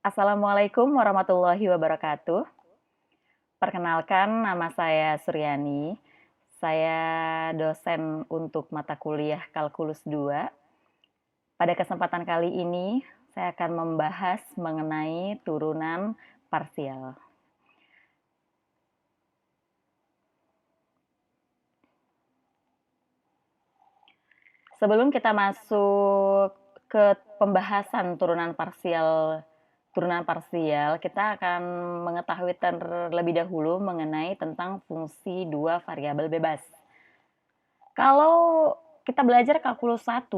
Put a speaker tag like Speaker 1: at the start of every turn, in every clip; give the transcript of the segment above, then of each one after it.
Speaker 1: Assalamualaikum warahmatullahi wabarakatuh. Perkenalkan, nama saya Suryani. Saya dosen untuk mata kuliah Kalkulus 2. Pada kesempatan kali ini, saya akan membahas mengenai turunan parsial. Sebelum kita masuk ke pembahasan turunan parsial, kita akan mengetahui terlebih dahulu mengenai tentang fungsi dua variabel bebas. Kalau kita belajar kalkulus 1,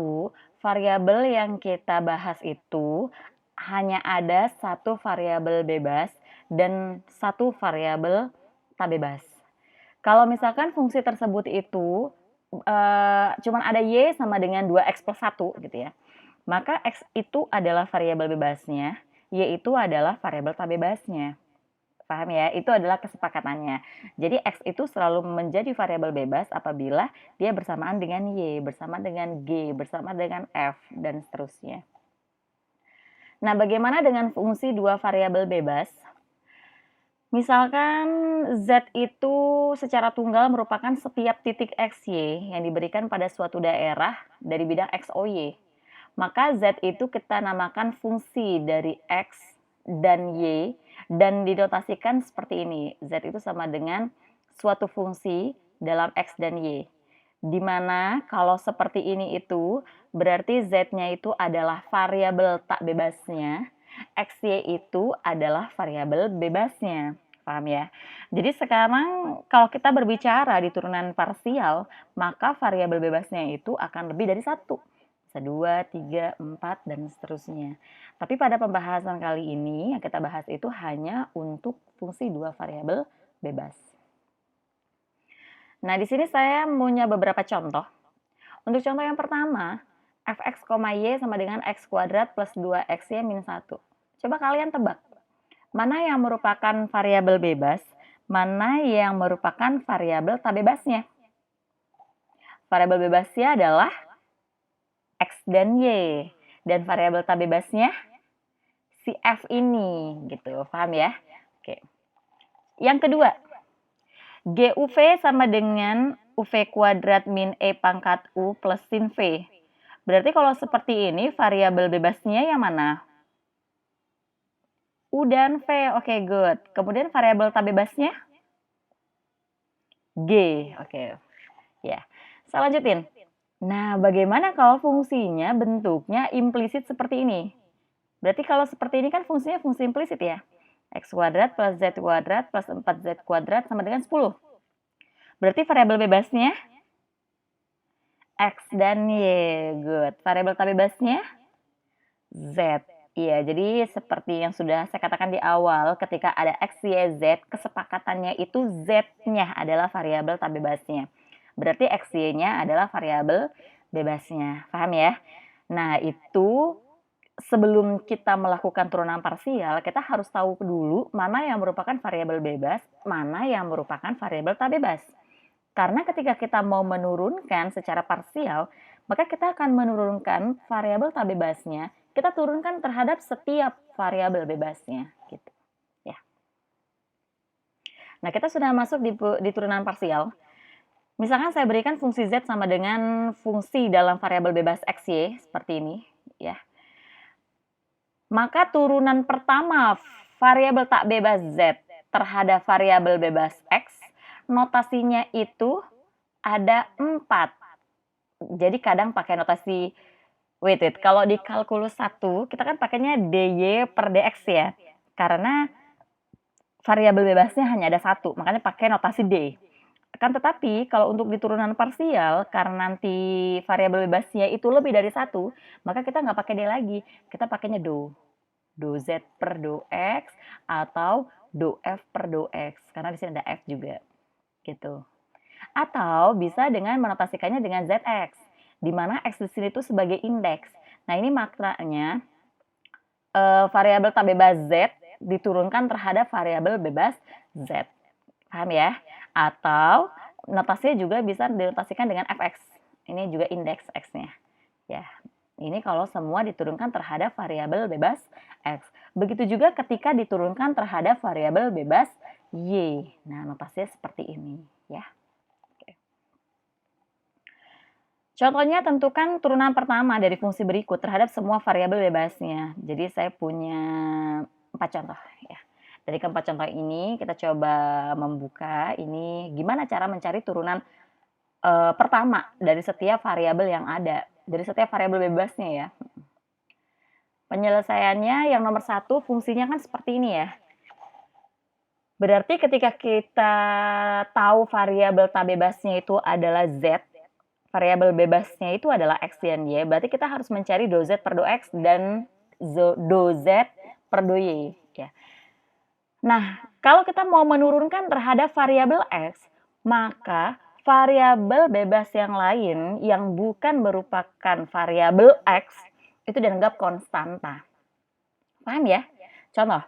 Speaker 1: variabel yang kita bahas itu hanya ada satu variabel bebas dan satu variabel tak bebas. Kalau misalkan fungsi tersebut itu cuman ada y sama dengan 2x plus 1 gitu ya, maka x itu adalah variabel bebasnya, y itu adalah variabel tak bebasnya. Paham ya? Itu adalah kesepakatannya. Jadi x itu selalu menjadi variabel bebas apabila dia bersamaan dengan y, bersama dengan g, bersama dengan f, dan seterusnya. Nah, bagaimana dengan fungsi dua variabel bebas? Misalkan z itu secara tunggal merupakan setiap titik x, y yang diberikan pada suatu daerah dari bidang x, o, y. Maka z itu kita namakan fungsi dari x dan y dan dinotasikan seperti ini. Z itu sama dengan suatu fungsi dalam x dan y. Dimana kalau seperti ini itu berarti z-nya itu adalah variabel tak bebasnya, x, y itu adalah variabel bebasnya. Paham ya? Jadi sekarang kalau kita berbicara di turunan parsial, maka variabel bebasnya itu akan lebih dari satu. Bisa 2, 3, 4, dan seterusnya. Tapi pada pembahasan kali ini yang kita bahas itu hanya untuk fungsi dua variabel bebas. Nah, di sini saya punya beberapa contoh. Untuk contoh yang pertama, fx, y sama dengan x kuadrat plus 2xy min 1. Coba kalian tebak, mana yang merupakan variabel bebas, mana yang merupakan variabel tak bebasnya? Variabel bebasnya adalah x dan y, dan variabel tak bebasnya si f ini, gitu. Paham ya? Oke. Yang kedua, GUV sama dengan UV kuadrat min E pangkat U plus sin V. Berarti kalau seperti ini, variabel bebasnya yang mana? U dan V, oke, good. Kemudian variabel tak bebasnya? G, oke. Ya, saya lanjutin. Nah, bagaimana kalau fungsinya bentuknya implisit seperti ini? Berarti kalau seperti ini kan fungsinya fungsi implisit ya. X kuadrat plus Z kuadrat plus 4Z kuadrat sama dengan 10. Berarti variabel bebasnya X dan Y. Good. Variabel tak bebasnya Z. Iya, jadi seperti yang sudah saya katakan di awal, ketika ada X, Y, Z, kesepakatannya itu Z-nya adalah variabel tak bebasnya. Berarti X, Y-nya adalah variabel bebasnya. Paham ya? Nah, itu sebelum kita melakukan turunan parsial, kita harus tahu dulu mana yang merupakan variabel bebas, mana yang merupakan variabel tak bebas. Karena ketika kita mau menurunkan secara parsial, maka kita akan menurunkan variabel tak bebasnya, kita turunkan terhadap setiap variabel bebasnya, gitu. Ya. Nah, kita sudah masuk di turunan parsial. Misalkan saya berikan fungsi z sama dengan fungsi dalam variabel bebas x, y, seperti ini, ya. Maka turunan pertama variabel tak bebas z terhadap variabel bebas x, notasinya itu ada 4. Jadi kadang pakai notasi wait, kalau di kalkulus 1 kita kan pakainya dy per dx ya. Karena variabel bebasnya hanya ada satu, makanya pakai notasi d. Kan tetapi kalau untuk di turunan parsial, karena nanti variabel bebasnya itu lebih dari satu, maka kita nggak pakai d lagi, kita pakainya do. Do z per do x atau do f per do x, karena di sini ada f juga, gitu. Atau bisa dengan menotasikannya dengan zx, di mana x di sini itu sebagai indeks. Nah, ini maknanya variabel tak bebas z diturunkan terhadap variabel bebas z. Paham ya? Atau notasinya juga bisa dinotasikan dengan fx. Ini juga indeks x-nya. Ya. Ini kalau semua diturunkan terhadap variabel bebas X. Begitu juga ketika diturunkan terhadap variabel bebas Y. Nah, notasinya seperti ini ya. Contohnya, tentukan turunan pertama dari fungsi berikut terhadap semua variabel bebasnya. Jadi saya punya 4 contoh ya. Dari keempat contoh ini kita coba membuka ini gimana cara mencari turunan pertama dari setiap variabel yang ada, dari setiap variabel bebasnya ya. Penyelesaiannya yang nomor 1 fungsinya kan seperti ini ya. Berarti ketika kita tahu variabel tak bebasnya itu adalah Z, variabel bebasnya itu adalah X dan Y, berarti kita harus mencari do Z per do X dan do Z per do Y. Ya. Nah, kalau kita mau menurunkan terhadap variabel X, maka variabel bebas yang lain yang bukan merupakan variabel X itu dianggap konstanta. Paham ya? Contoh,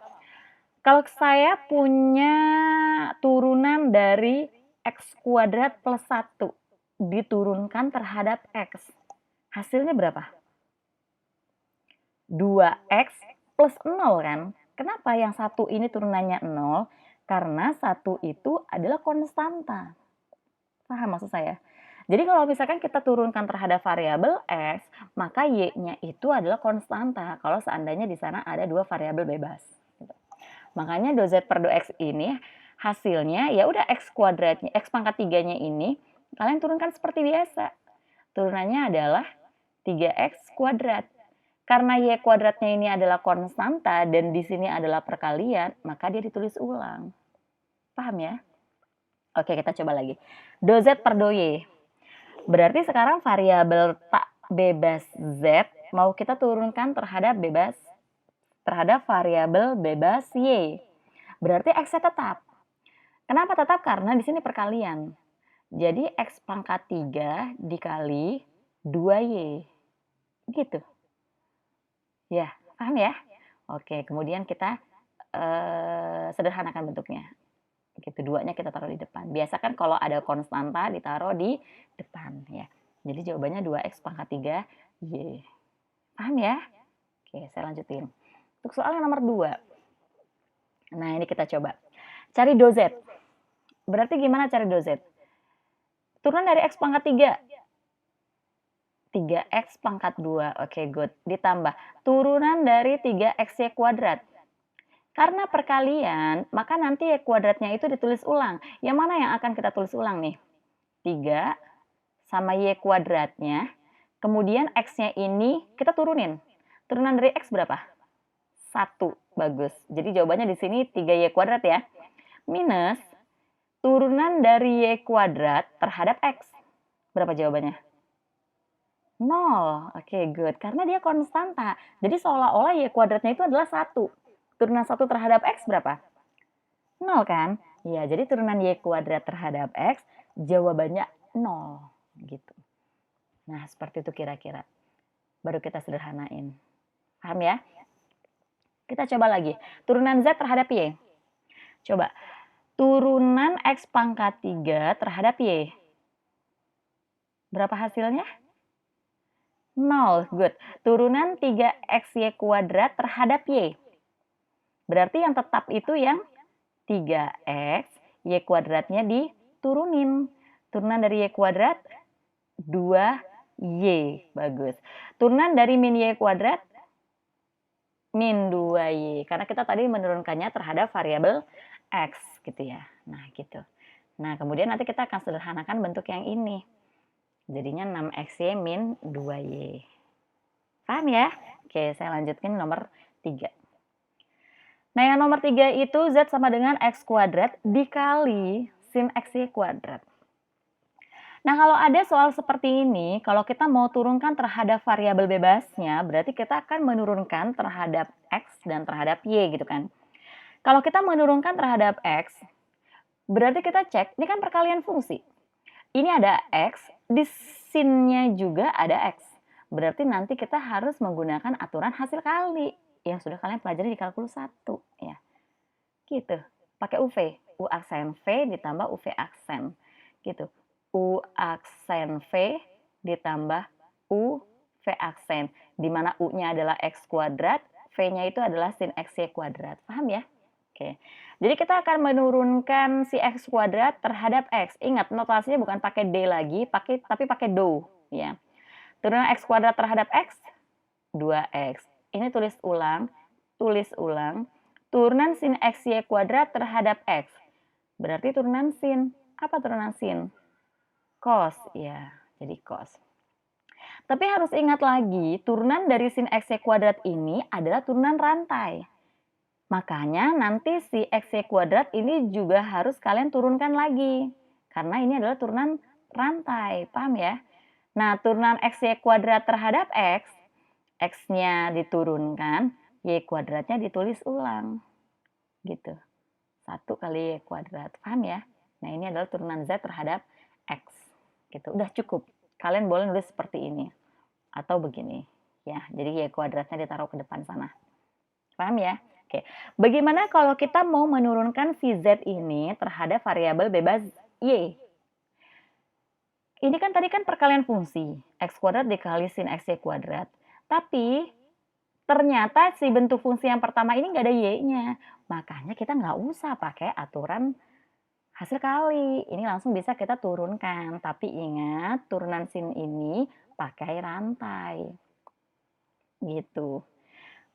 Speaker 1: kalau saya punya turunan dari X kuadrat plus 1 diturunkan terhadap X, hasilnya berapa? 2X plus 0 kan? Kenapa yang satu ini turunannya 0? Karena satu itu adalah konstanta. Paham maksud saya? Jadi kalau misalkan kita turunkan terhadap variabel X, maka Y-nya itu adalah konstanta kalau seandainya di sana ada dua variabel bebas. Makanya do Z per do X ini hasilnya ya udah X kuadratnya, X pangkat 3-nya ini kalian turunkan seperti biasa. Turunannya adalah 3X kuadrat. Karena Y kuadratnya ini adalah konstanta dan di sini adalah perkalian, maka dia ditulis ulang. Paham ya? Oke, kita coba lagi. Do Z per do Y. Berarti sekarang variabel tak bebas Z mau kita turunkan terhadap variabel bebas Y. Berarti X-nya tetap. Kenapa tetap? Karena di sini perkalian. Jadi X pangkat 3 dikali 2Y. Gitu. Ya, paham ya? Oke, kemudian kita sederhanakan bentuknya. Gitu, 2-nya kita taruh di depan. Biasa kan kalau ada konstanta ditaruh di depan ya. Jadi jawabannya 2X pangkat 3 Y. Paham ya? Oke, saya lanjutin. Untuk soal yang nomor 2. Nah, ini kita coba. Cari do Z. Berarti gimana cari do Z? Turunan dari X pangkat 3. 3X pangkat 2. Oke, good. Ditambah turunan dari 3XY kuadrat. Karena perkalian, maka nanti Y kuadratnya itu ditulis ulang. Yang mana yang akan kita tulis ulang nih? 3 sama Y kuadratnya. Kemudian X-nya ini kita turunin. Turunan dari X berapa? 1. Bagus. Jadi jawabannya di sini 3Y kuadrat ya. Minus turunan dari Y kuadrat terhadap X. Berapa jawabannya? 0. Oke, good. Karena dia konstanta. Jadi seolah-olah Y kuadratnya itu adalah 1. Turunan 1 terhadap X berapa? 0 kan? Ya, jadi turunan Y kuadrat terhadap X jawabannya 0. Gitu. Nah, seperti itu kira-kira. Baru kita sederhanain. Paham ya? Kita coba lagi. Turunan Z terhadap Y. Coba. Turunan X pangkat 3 terhadap Y. Berapa hasilnya? 0. Good. Turunan 3XY kuadrat terhadap Y. Berarti yang tetap itu yang 3X, Y kuadratnya diturunin. Turunan dari Y kuadrat 2Y. Bagus. Turunan dari min Y kuadrat min 2Y. Karena kita tadi menurunkannya terhadap variabel X gitu ya. Nah gitu. Nah kemudian nanti kita akan sederhanakan bentuk yang ini. Jadinya 6XY min 2Y. Paham ya? Oke, saya lanjutkan nomor 3. Nah yang nomor 3 itu Z sama dengan X kuadrat dikali sin XY kuadrat. Nah kalau ada soal seperti ini, kalau kita mau turunkan terhadap variabel bebasnya, berarti kita akan menurunkan terhadap X dan terhadap Y gitu kan. Kalau kita menurunkan terhadap X, berarti kita cek, ini kan perkalian fungsi. Ini ada X, di sin-nya juga ada X. Berarti nanti kita harus menggunakan aturan hasil kali yang sudah kalian pelajari di kalkulus 1 ya. Gitu. Pakai UV, U aksen V ditambah UV aksen. Gitu. U aksen V ditambah UV V aksen, di mana U-nya adalah X kuadrat, V-nya itu adalah sin XY kuadrat. Paham ya? Oke. Jadi kita akan menurunkan si X kuadrat terhadap X. Ingat, notasinya bukan pakai D lagi, tapi pakai do. Ya. Turunan X kuadrat terhadap X, 2X. Ini tulis ulang. Turunan sin XY kuadrat terhadap X. Berarti turunan sin. Apa turunan sin? Cos. Ya, jadi cos. Tapi harus ingat lagi, turunan dari sin XY kuadrat ini adalah turunan rantai. Makanya nanti si XY kuadrat ini juga harus kalian turunkan lagi. Karena ini adalah turunan rantai, paham ya? Nah, turunan XY kuadrat terhadap X, X-nya diturunkan, Y kuadratnya ditulis ulang. Gitu. 1 kali Y kuadrat, paham ya? Nah, ini adalah turunan Z terhadap X. Gitu, udah cukup. Kalian boleh nulis seperti ini. Atau begini. Ya, jadi Y kuadratnya ditaruh ke depan sana. Paham ya? Oke, bagaimana kalau kita mau menurunkan si Z ini terhadap variabel bebas Y? Ini kan tadi kan perkalian fungsi, X kuadrat dikali sin XY kuadrat. Tapi ternyata si bentuk fungsi yang pertama ini nggak ada Y-nya. Makanya kita nggak usah pakai aturan hasil kali. Ini langsung bisa kita turunkan. Tapi ingat, turunan sin ini pakai rantai. Gitu.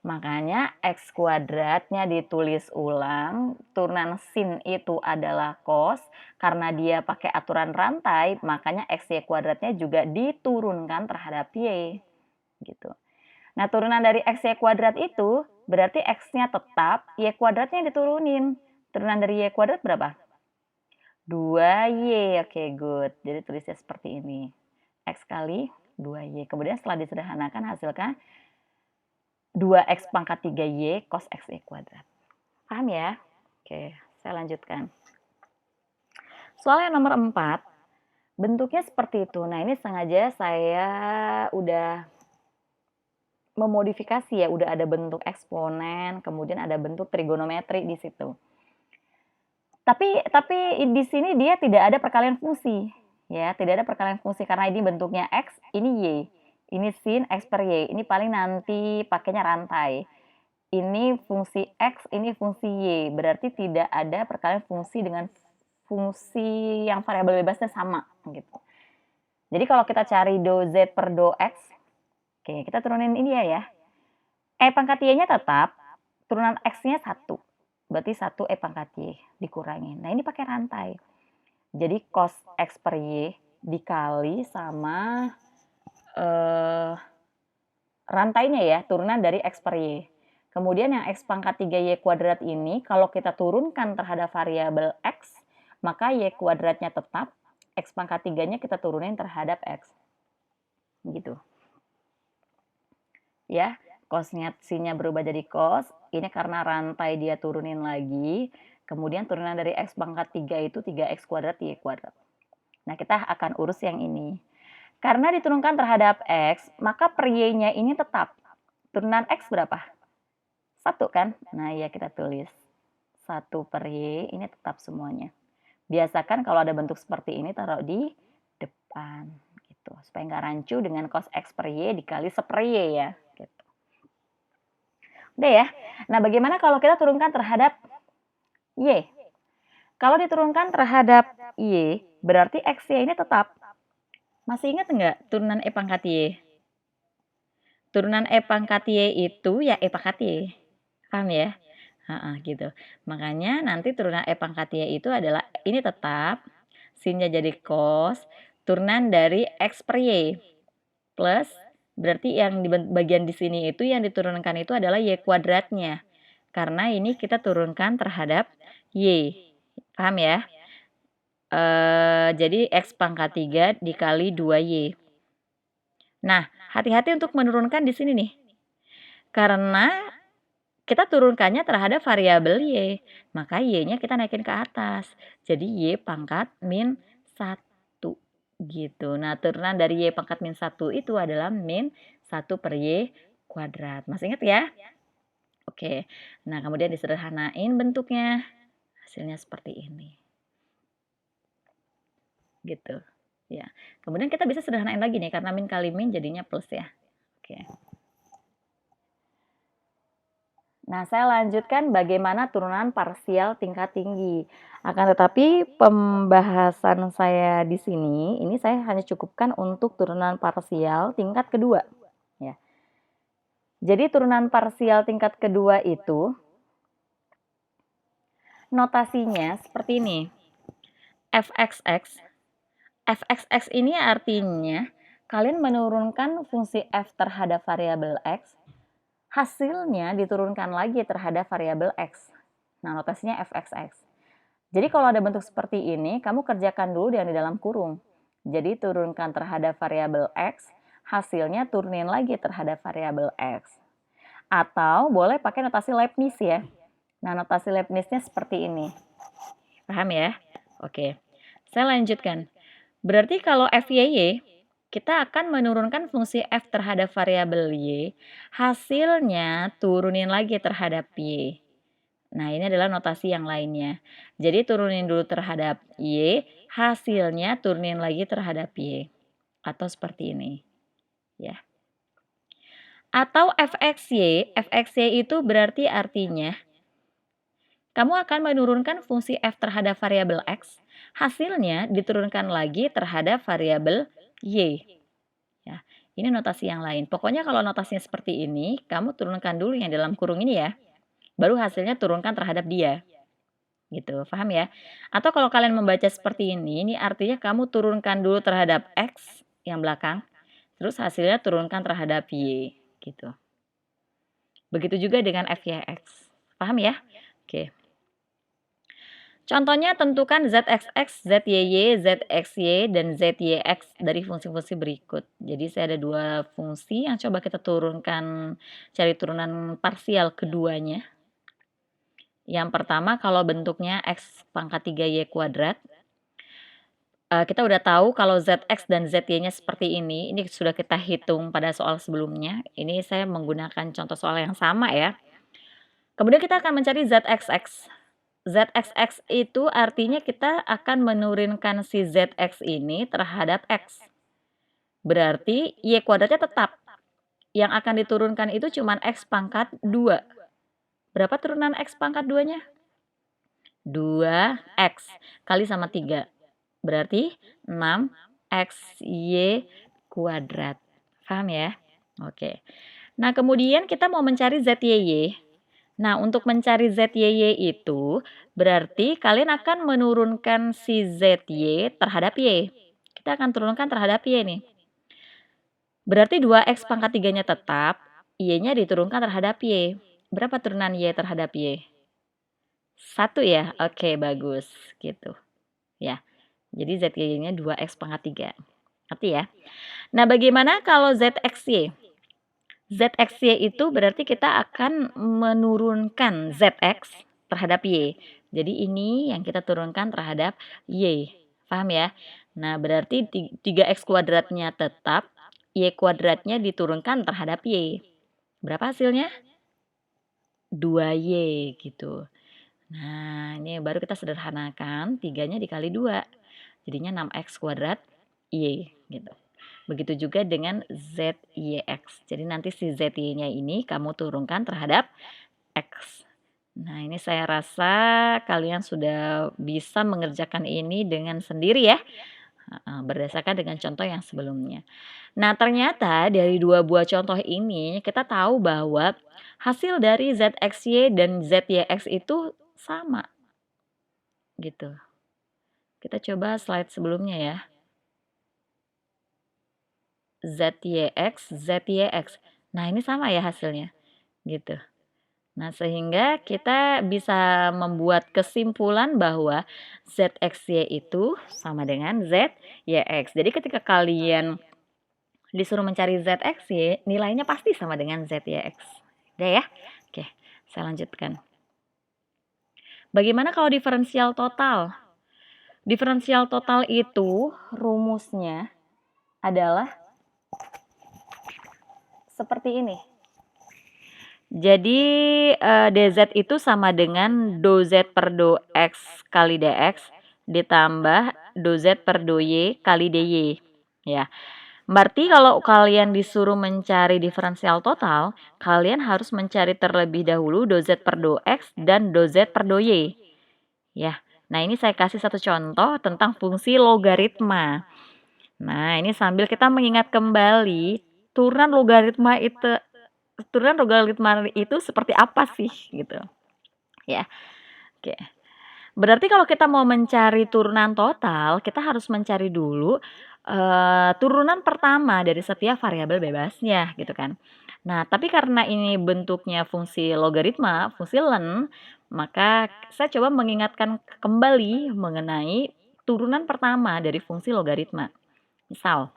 Speaker 1: Makanya X kuadratnya ditulis ulang, turunan sin itu adalah cos, karena dia pakai aturan rantai, makanya XY kuadratnya juga diturunkan terhadap Y. Gitu. Nah, turunan dari XY kuadrat itu berarti X-nya tetap, Y kuadratnya diturunin. Turunan dari Y kuadrat berapa? 2Y, oke good. Jadi tulisnya seperti ini. X kali 2Y. Kemudian setelah disederhanakan hasilkan 2X pangkat 3Y cos XY kuadrat. Paham ya? Oke, saya lanjutkan. Soal yang nomor 4, bentuknya seperti itu. Nah, ini sengaja saya udah memodifikasi ya, udah ada bentuk eksponen, kemudian ada bentuk trigonometri di situ. Tapi di sini dia tidak ada perkalian fungsi. Ya, tidak ada perkalian fungsi karena ini bentuknya X, ini Y. Ini sin X per Y. Ini paling nanti pakainya rantai. Ini fungsi X, ini fungsi Y. Berarti tidak ada perkalian fungsi dengan fungsi yang variabel bebasnya sama. Gitu. Jadi kalau kita cari do Z per do X, oke, kita turunin ini ya. E pangkat Y-nya tetap, turunan X-nya 1. Berarti 1 E pangkat Y dikurangi. Nah, ini pakai rantai. Jadi cos X per Y dikali sama rantainya ya, turunan dari X per Y. Kemudian yang X pangkat 3Y kuadrat ini, kalau kita turunkan terhadap variabel X, maka Y kuadratnya tetap, X pangkat 3-nya kita turunin terhadap X. Gitu. Ya, cosnya sin-nya berubah jadi cos, ini karena rantai dia turunin lagi, kemudian turunan dari X pangkat 3 itu 3X kuadrat Y kuadrat. Nah, kita akan urus yang ini. Karena diturunkan terhadap X, maka per Y-nya ini tetap. Turunan X berapa? 1 kan? Nah, ya kita tulis. 1 per Y, ini tetap semuanya. Biasakan kalau ada bentuk seperti ini, taruh di depan. Gitu. Supaya nggak rancu dengan cos X per Y dikali seper Y ya. Gitu. Udah ya. Nah, bagaimana kalau kita turunkan terhadap Y? Kalau diturunkan terhadap Y, berarti X-Y ini tetap. Masih ingat nggak turunan E pangkat Y? Turunan E pangkat Y itu ya E pangkat Y. Paham ya? Gitu. Makanya nanti turunan E pangkat Y itu adalah ini tetap, sin-nya jadi cos, turunan dari X per Y. Plus, berarti yang di bagian di sini itu yang diturunkan itu adalah Y kuadratnya. Karena ini kita turunkan terhadap Y. Paham ya? Jadi X pangkat 3 dikali 2Y. Nah, hati-hati untuk menurunkan di sini nih. Karena kita turunkannya terhadap variabel Y. Maka Y-nya kita naikin ke atas. Jadi Y pangkat min 1. Gitu. Nah, turunan dari Y pangkat min 1 itu adalah min 1 per Y kuadrat. Masih ingat ya? Oke. Nah, kemudian disederhanain bentuknya. Hasilnya seperti ini. Gitu. Ya. Kemudian kita bisa sederhanain lagi nih karena min kali min jadinya plus ya. Oke. Nah, saya lanjutkan bagaimana turunan parsial tingkat tinggi. Akan tetapi pembahasan saya di sini, ini saya hanya cukupkan untuk turunan parsial tingkat kedua. Ya. Jadi turunan parsial tingkat kedua itu notasinya seperti ini. fxx. fxx ini artinya kalian menurunkan fungsi f terhadap variabel x, hasilnya diturunkan lagi terhadap variabel x. Nah, notasinya fxx. Jadi kalau ada bentuk seperti ini, kamu kerjakan dulu yang di dalam kurung. Jadi turunkan terhadap variabel x, hasilnya turunin lagi terhadap variabel x. Atau boleh pakai notasi Leibniz ya. Nah, notasi Leibniz-nya seperti ini. Paham ya? Oke. Saya lanjutkan. Berarti kalau FYY, kita akan menurunkan fungsi f terhadap variabel y, hasilnya turunin lagi terhadap y. Nah, ini adalah notasi yang lainnya. Jadi turunin dulu terhadap y, hasilnya turunin lagi terhadap y. Atau seperti ini. Ya. Atau fxy, fxy itu berarti artinya kamu akan menurunkan fungsi f terhadap variabel x, hasilnya diturunkan lagi terhadap variabel y. Ya, ini notasi yang lain. Pokoknya kalau notasinya seperti ini, kamu turunkan dulu yang dalam kurung ini ya. Baru hasilnya turunkan terhadap dia. Gitu, paham ya? Atau kalau kalian membaca seperti ini artinya kamu turunkan dulu terhadap x yang belakang, terus hasilnya turunkan terhadap y. Gitu. Begitu juga dengan fyx. Paham ya? Oke. Contohnya tentukan zxx, zyy, zxy, dan zyx dari fungsi-fungsi berikut. Jadi saya ada dua fungsi yang coba kita turunkan, cari turunan parsial keduanya. Yang pertama kalau bentuknya x pangkat 3y kuadrat. Kita udah tahu kalau zx dan zy-nya seperti ini sudah kita hitung pada soal sebelumnya. Ini saya menggunakan contoh soal yang sama ya. Kemudian kita akan mencari zxx. Zxx itu artinya kita akan menurunkan si Zx ini terhadap X. Berarti Y kuadratnya tetap. Yang akan diturunkan itu cuma X pangkat 2. Berapa turunan X pangkat 2-nya? 2X kali sama 3. Berarti 6XY kuadrat. Paham ya? Oke. Nah, kemudian kita mau mencari ZYY. Nah, untuk mencari ZYY itu berarti kalian akan menurunkan si ZY terhadap Y. Kita akan turunkan terhadap Y nih. Berarti 2X pangkat 3-nya tetap, Y-nya diturunkan terhadap Y. Berapa turunan Y terhadap Y? 1 ya? Oke, bagus. Gitu. Ya. Jadi ZY-nya 2X pangkat 3. Ngerti ya? Nah, bagaimana kalau ZXY? ZXY itu berarti kita akan menurunkan ZX terhadap Y. Jadi ini yang kita turunkan terhadap Y. Paham ya? Nah, berarti 3X kuadratnya tetap, Y kuadratnya diturunkan terhadap Y. Berapa hasilnya? 2Y gitu. Nah, ini baru kita sederhanakan, 3-nya dikali 2. Jadinya 6X kuadrat Y gitu. Begitu juga dengan ZYX. Jadi nanti si ZY-nya ini kamu turunkan terhadap X. Nah, ini saya rasa kalian sudah bisa mengerjakan ini dengan sendiri ya. Berdasarkan dengan contoh yang sebelumnya. Nah, ternyata dari dua buah contoh ini kita tahu bahwa hasil dari ZXY dan ZYX itu sama. Gitu. Kita coba slide sebelumnya ya. ZYX, ZYX. Nah, ini sama ya hasilnya. Gitu. Nah, sehingga kita bisa membuat kesimpulan bahwa ZXY itu sama dengan ZYX. Jadi ketika kalian disuruh mencari ZXY, nilainya pasti sama dengan ZYX. Udah ya? Oke, saya lanjutkan. Bagaimana kalau diferensial total? Diferensial total itu rumusnya adalah seperti ini. Jadi dz itu sama dengan dz per dx kali dx ditambah dz per dy kali dy. Ya. Berarti kalau kalian disuruh mencari diferensial total, kalian harus mencari terlebih dahulu do Z per do X dan do Z per do Y. Ya, nah ini saya kasih satu contoh tentang fungsi logaritma. Nah, ini sambil kita mengingat kembali turunan logaritma itu seperti apa sih gitu. Ya. Oke. Berarti kalau kita mau mencari turunan total, kita harus mencari dulu turunan pertama dari setiap variabel bebasnya gitu kan. Nah, tapi karena ini bentuknya fungsi logaritma, fungsi len, maka saya coba mengingatkan kembali mengenai turunan pertama dari fungsi logaritma. Misal,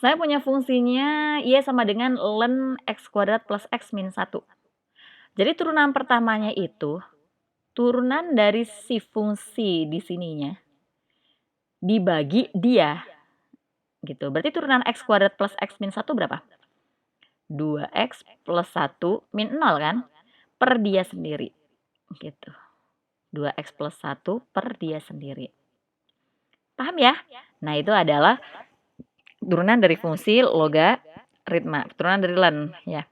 Speaker 1: saya punya fungsinya Y sama dengan len X kuadrat plus X min 1. Jadi turunan pertamanya itu turunan dari si fungsi di sininya dibagi dia gitu. Berarti turunan X kuadrat plus X min 1 berapa? 2X plus 1 min 0 kan? Per dia sendiri gitu. 2X plus 1 per dia sendiri. Paham ya? Nah, itu adalah turunan dari fungsi logaritma, turunan dari len ya.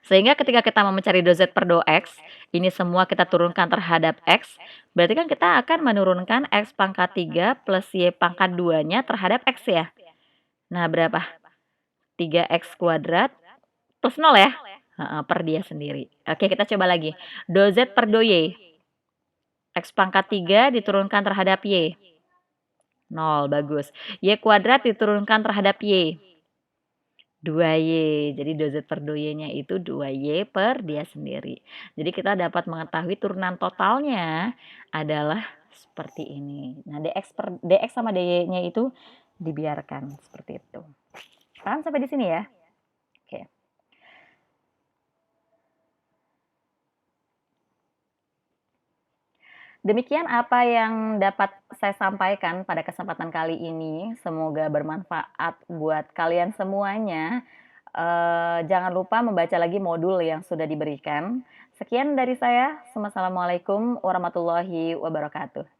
Speaker 1: Sehingga ketika kita mau mencari do Z per do X, ini semua kita turunkan terhadap X, berarti kan kita akan menurunkan X pangkat 3 plus Y pangkat 2-nya terhadap X ya. Nah, berapa? 3X kuadrat plus 0 ya? Per dia sendiri. Oke, kita coba lagi. Do Z per do Y. X pangkat 3 diturunkan terhadap Y. 0, bagus. Y kuadrat diturunkan terhadap Y. 2Y. Jadi do Z per do Y-nya itu 2Y per dia sendiri. Jadi kita dapat mengetahui turunan totalnya adalah seperti ini. Nah, DX sama DY-nya itu dibiarkan seperti itu. Paham sampai di sini ya? Oke. Demikian apa yang dapat saya sampaikan pada kesempatan kali ini. Semoga bermanfaat buat kalian semuanya. Jangan lupa membaca lagi modul yang sudah diberikan. Sekian dari saya. Wassalamualaikum warahmatullahi wabarakatuh.